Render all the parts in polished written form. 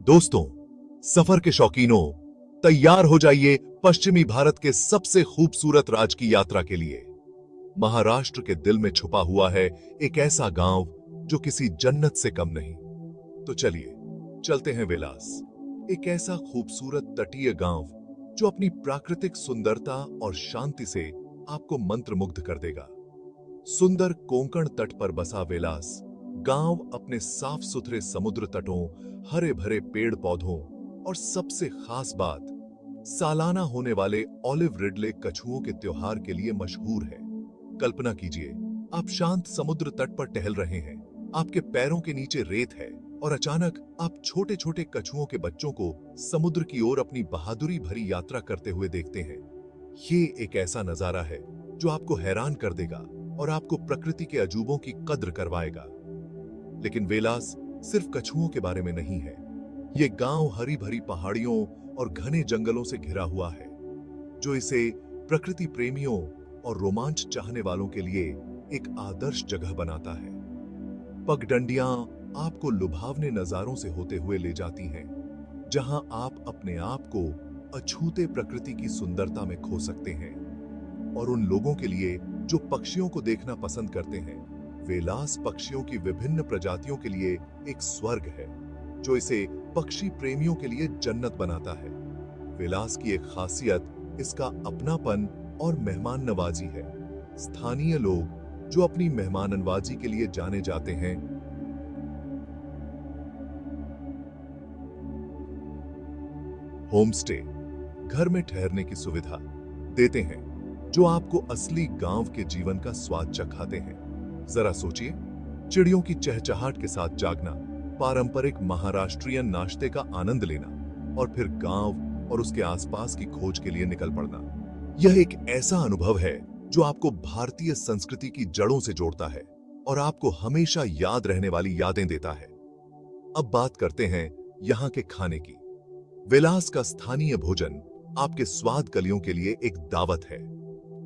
दोस्तों, सफर के शौकीनों, तैयार हो जाइए पश्चिमी भारत के सबसे खूबसूरत राज्य की यात्रा के लिए। महाराष्ट्र के दिल में छुपा हुआ है एक ऐसा गांव जो किसी जन्नत से कम नहीं। तो चलिए चलते हैं वेलास, एक ऐसा खूबसूरत तटीय गांव जो अपनी प्राकृतिक सुंदरता और शांति से आपको मंत्रमुग्ध कर देगा। सुंदर कोंकण तट पर बसा वेलास गांव अपने साफ सुथरे समुद्र तटों, हरे भरे पेड़ पौधों और सबसे खास बात, सालाना होने वाले ऑलिव रिडले कछुओं के त्योहार के लिए मशहूर है। कल्पना कीजिए, आप शांत समुद्र तट पर टहल रहे हैं, आपके पैरों के नीचे रेत है और अचानक आप छोटे छोटे कछुओं के बच्चों को समुद्र की ओर अपनी बहादुरी भरी यात्रा करते हुए देखते हैं। ये एक ऐसा नजारा है जो आपको हैरान कर देगा और आपको प्रकृति के अजूबों की कद्र करवाएगा। लेकिन वेलास सिर्फ कछुओं के बारे में नहीं है। ये गांव हरी भरी पहाड़ियों और घने जंगलों से घिरा हुआ है, जो इसे प्रकृति प्रेमियों और रोमांच चाहने वालों के लिए एक आदर्श जगह बनाता है। पगडंडियां आपको लुभावने नजारों से होते हुए ले जाती हैं, जहां आप अपने आप को अछूते प्रकृति की सुंदरता में खो सकते हैं। और उन लोगों के लिए जो पक्षियों को देखना पसंद करते हैं, वेलास पक्षियों की विभिन्न प्रजातियों के लिए एक स्वर्ग है, जो इसे पक्षी प्रेमियों के लिए जन्नत बनाता है। वेलास की एक खासियत इसका अपनापन और मेहमान नवाजी है। स्थानीय लोग जो अपनी मेहमान नवाजी के लिए जाने जाते हैं, होम स्टे, घर में ठहरने की सुविधा देते हैं, जो आपको असली गांव के जीवन का स्वाद चखाते हैं। जरा सोचिए, चिड़ियों की चहचहाट के साथ जागना, पारंपरिक महाराष्ट्रियन नाश्ते का आनंद लेना और फिर गांव और उसके आसपास की खोज के लिए निकल पड़ना। यह एक ऐसा अनुभव है जो आपको भारतीय संस्कृति की जड़ों से जोड़ता है और आपको हमेशा याद रहने वाली यादें देता है। अब बात करते हैं यहाँ के खाने की। वेलास का स्थानीय भोजन आपके स्वाद कलियों के लिए एक दावत है।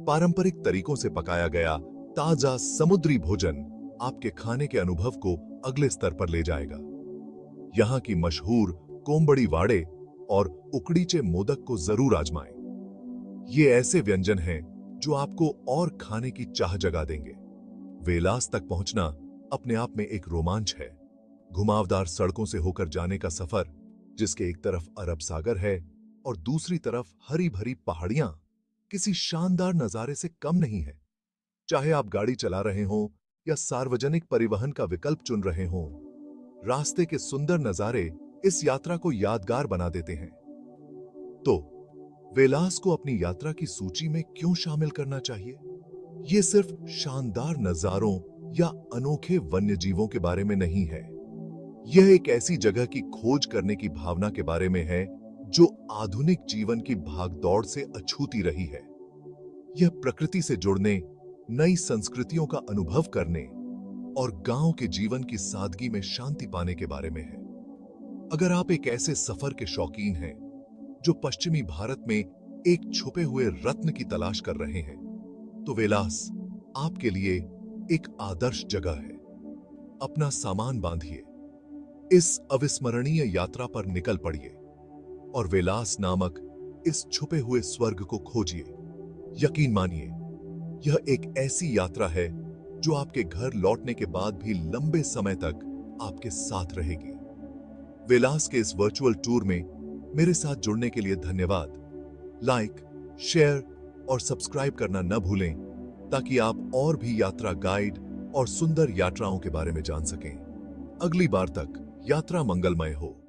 पारंपरिक तरीकों से पकाया गया ताजा समुद्री भोजन आपके खाने के अनुभव को अगले स्तर पर ले जाएगा। यहाँ की मशहूर कोम्बड़ी वाड़े और उकड़ीचे मोदक को जरूर आजमाएं। ये ऐसे व्यंजन हैं जो आपको और खाने की चाह जगा देंगे। वेलास तक पहुंचना अपने आप में एक रोमांच है। घुमावदार सड़कों से होकर जाने का सफर, जिसके एक तरफ अरब सागर है और दूसरी तरफ हरी भरी पहाड़ियां, किसी शानदार नजारे से कम नहीं है। चाहे आप गाड़ी चला रहे हों या सार्वजनिक परिवहन का विकल्प चुन रहे हों, रास्ते के सुंदर नजारे इस यात्रा को यादगार बना देते हैं। तो वेलास को अपनी यात्रा की सूची में क्यों शामिल करना चाहिए? ये सिर्फ शानदार नजारों या अनोखे वन्य जीवों के बारे में नहीं है। यह एक ऐसी जगह की खोज करने की भावना के बारे में है जो आधुनिक जीवन की भागदौड़ से अछूती रही है। यह प्रकृति से जुड़ने, नई संस्कृतियों का अनुभव करने और गांव के जीवन की सादगी में शांति पाने के बारे में है। अगर आप एक ऐसे सफर के शौकीन हैं जो पश्चिमी भारत में एक छुपे हुए रत्न की तलाश कर रहे हैं, तो वेलास आपके लिए एक आदर्श जगह है। अपना सामान बांधिए, इस अविस्मरणीय यात्रा पर निकल पड़िए और वेलास नामक इस छुपे हुए स्वर्ग को खोजिए। यकीन मानिए, यह एक ऐसी यात्रा है जो आपके घर लौटने के बाद भी लंबे समय तक आपके साथ रहेगी। वेलास के इस वर्चुअल टूर में मेरे साथ जुड़ने के लिए धन्यवाद। लाइक, शेयर और सब्सक्राइब करना न भूलें, ताकि आप और भी यात्रा गाइड और सुंदर यात्राओं के बारे में जान सकें। अगली बार तक यात्रा मंगलमय हो।